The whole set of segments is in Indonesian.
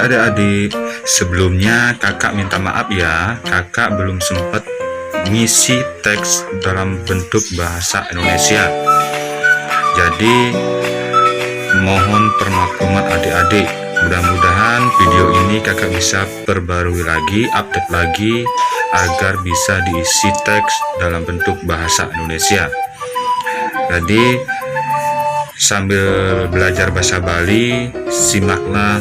adik-adik, sebelumnya kakak minta maaf ya, kakak belum sempat ngisi teks dalam bentuk bahasa Indonesia. Jadi mohon permakluman adik-adik. Mudah-mudahan video ini kakak bisa perbarui lagi, update lagi agar bisa diisi teks dalam bentuk bahasa Indonesia. Jadi sambil belajar bahasa Bali, simaklah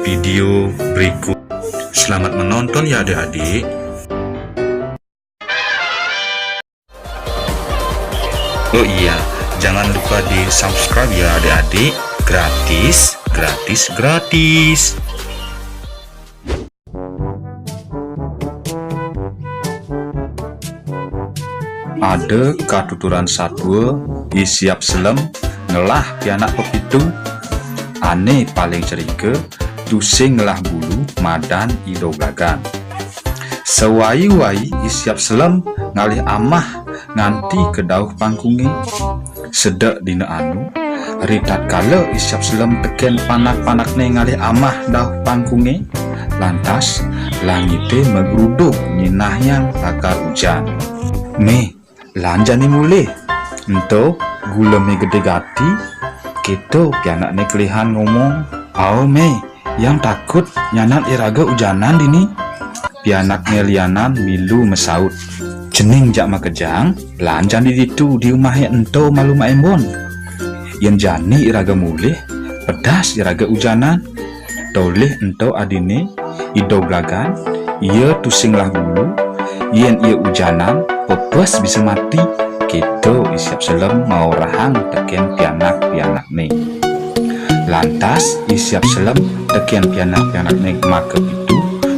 video berikut. Selamat menonton ya adik-adik. Oh iya, jangan lupa di subscribe ya adik-adik. Gratis. Ada katuturan satwa isiap selem ngelah pianak pepitu aneh paling cerike tusing ngelah bulu madan ido gagan sewai-wai isiap selem ngalih amah nganti kedauh pangkungi sedek dina anu ritat kala isiap selem teken panak-panak ne ngalih amah dauh pangkungi lantas langite megruduk nyinah yang lakar hujan me lanjani mulih ento gula me gede gati gitu pianak ne kelihan ngomong au me yang takut nyanat iraga ujanan dini pianak ngelianan milu mesaut cening jak makejang lanjan di ditu di rumahnya ento malu maembon yen jani iraga mulih pedas iraga ujanan toleh ento adine ido glagan ia tusing lah bulu yen ia ujanan pepes bisa mati gitu isiap selem mau rahang teken pianak-pianak nih lantas isiap selem teken pianak-pianak nih makep itu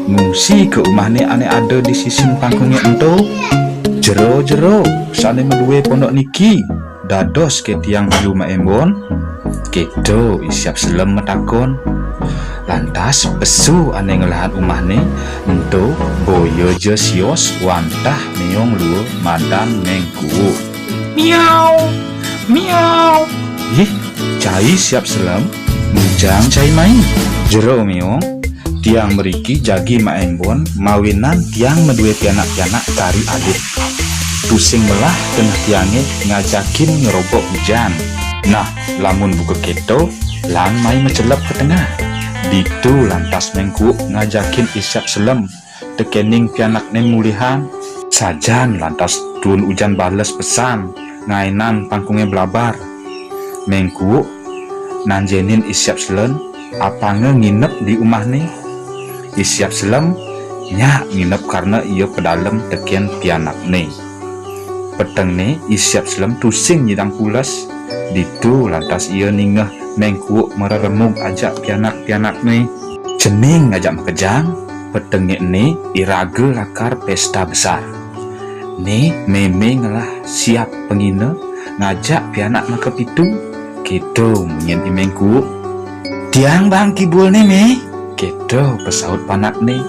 ngungsi ke rumah nih ane ada di sisi pangkungnya ento jero sane medue pondok niki dados ke tiang bilu maembon gitu isiap selem metakon lantas pesu ane ngelahan umah nih ento boyo je sios wantah meong luo madan mengku miau ih cai siap selem mujang cai main jero meong tiang meriki jagi maembon mawinan tiang medue pianak-pianak kari adik pusing belah kena tiange ngajakin ngerobok hujan nah lamun buka keto lan mai mecelep ke tengah ditu lantas mengku ngajakin isiap selem tekening pianak ne mulihan sajan lantas tun hujan bales pesan ngainan pangkungnya belabar mengku nanjenin isiap selem apa nginep di rumah nih isiap selem nyak nginep karena ia pedalem teken pianak nih peteng nih isiap selem tusing nyidang pulas ditu lantas ia ningeh mengku meremung ajak pianak-pianak nih cening ngajak makejang petengnya nih iraga lakar pesta besar nih meme ngelah siap pengine ngajak pianak makep itu gitu menyen imengku tiang bang kibul nih me gitu pesaut panak nih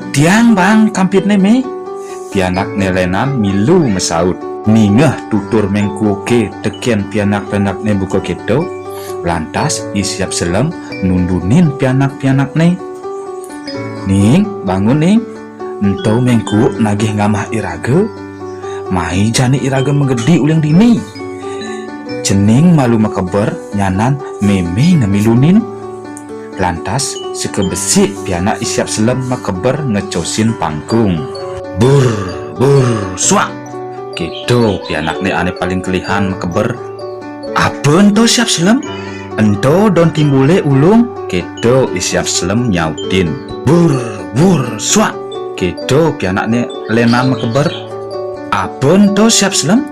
tiang bang kampit nih me pianak nelenan milu mesaut ningeh tutur mengku ke teken pianak-pianak ne buka gitu lantas isiap selem nundunin pianak-pianak ne ning bangun ning ento mengku nagih ngamah iraga mai jani iraga menggedi ulang dini cening malu makeber nyanan meme ngemilunin lantas sekebesik pianak isiap selem makeber ngecosin pangkung bur swak gitu pianak ne ane paling kelihan makeber apa ento siap selem ento don timbule ulung gitu isiap selem nyautin bur swak gitu pianak ne lenan makeber apa ento siap selem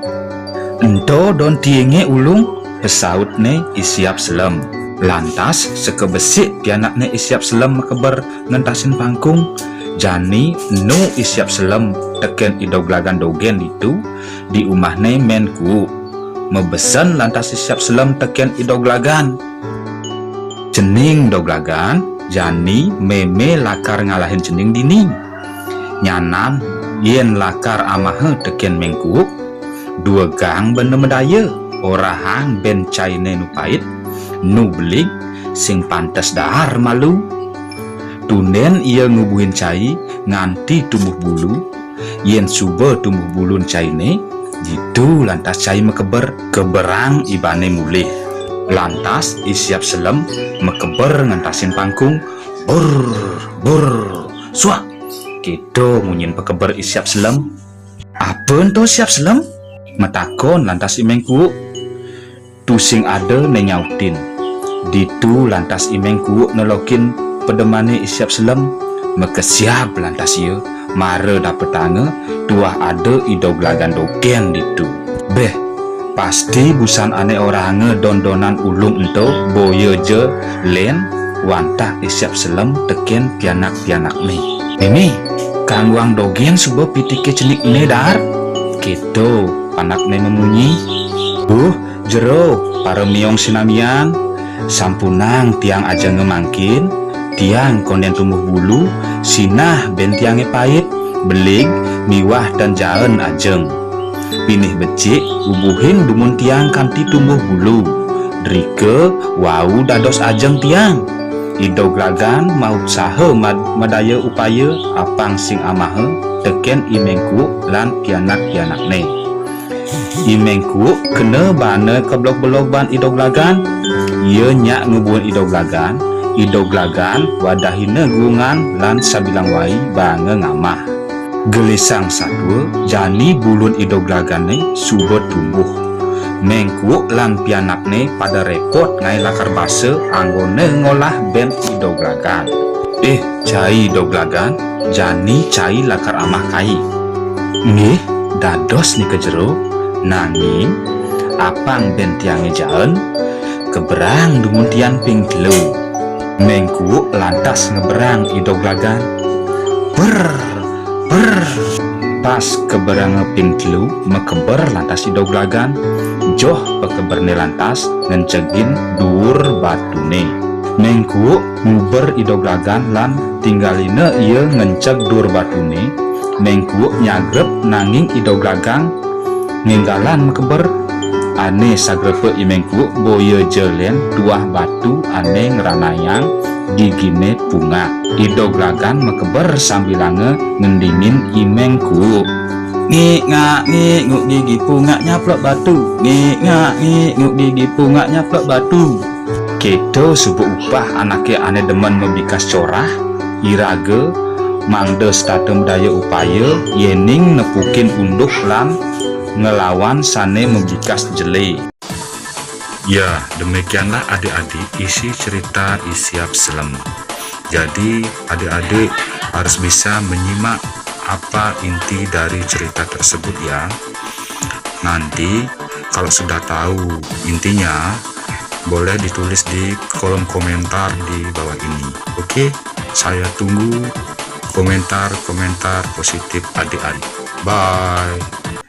ento don tienge ulung pesaut ne isiap selem lantas sekebesik pianak ne isiap selem makeber ngentasin pangkung jani nu isiap selem teken idoglagan dogen itu di rumah ne menku mebesen lantas isiap selem teken idoglagan cening doglagan jani meme lakar ngalahin cening dini nyanan yen lakar amahe teken mengku dua gang bener medaya orahang ben caine nu pait nu beling sing pantes dahar malu Tunen ia ngubuhin cai nganti tumbuh bulu. Yen suba tumbuh bulun caine, gitu lantas cai mekeber keberang ibane mulih. Lantas isiap selem mekeber ngantasin pangkung. Bur suak gitu munyin pekeber isiap selem. Apa ento siap selem? Metakon lantas imeng kuuk. Tusing ada nenyautin. Ditu lantas imeng kuuk nelokin pedemane isiap selem. Mekesiap lantas ia mare dapet tange tuah ada idog lagan dogen ditu. Beh, pasti busan ane orange dondonan ulung ento boye je len wantah isiap selem teken pianak-pianak nih. Ini kangwang dogen subuh pitike cenik nedar. Gitu panak ne memunyi. Jero para miong sinamian sampunang tiang aja ngemangkin. Tiang konden tumbuh bulu, sinah ben tiange pahit, belig, miwah dan jaen ajeng. Pinih becik, ubuhin dumun tiang kanti tumbuh bulu. Drike, wau dados ajeng tiang. Idog lagan mau sahe madaya upaya apang sing amahe teken imengku lan pianak-pianak ne. Imengku kena bane keblok-blok ban idog lagan. Ia nyak ngubuhin idog lagan. Idog lagan wadahina gungan lan sabilang wai bange ngamah. Gelisang satwa jani bulun idog lagane subot tumbuh. Mengku lan pianakne pada repot ngai lakar base anggone ngolah ben idog lagan. Cai idog lagan jani cai lakar amah kai. Nggih dados ni kejero nanging apang ben tiange jaen keberang dumun tiang ping telu. Mengku lantas ngeberang idog lagan. Pas keberang ngeping telu mekeber lantas idog lagan. Joh pekeberne lantas ngencegin dur batune. Mengku nguber idog lagan lan tinggaline ia ngenceg dur batune. Mengku nyagrep nanging idog lagan nginggalan mekeber. Ane sagrepe imengku boye jelen tuah batu ane ngeranayang gigine punga. Idog lagan mekeber sambilange ngendingin imengku. Nguk gigi punga nyaplok batu. Nguk gigi punga nyaplok batu. Kedo subuh upah anake ane demen membikas corah. Irage mangde statem daya upaya yening nepukin unduk lan ngelawan sane membikas jele. Ya, demikianlah adik-adik isi cerita Isiap Selem. Jadi adik-adik harus bisa menyimak apa inti dari cerita tersebut ya. Nanti kalau sudah tahu intinya boleh ditulis di kolom komentar di bawah ini. Oke, saya tunggu komentar-komentar positif adik-adik. Bye.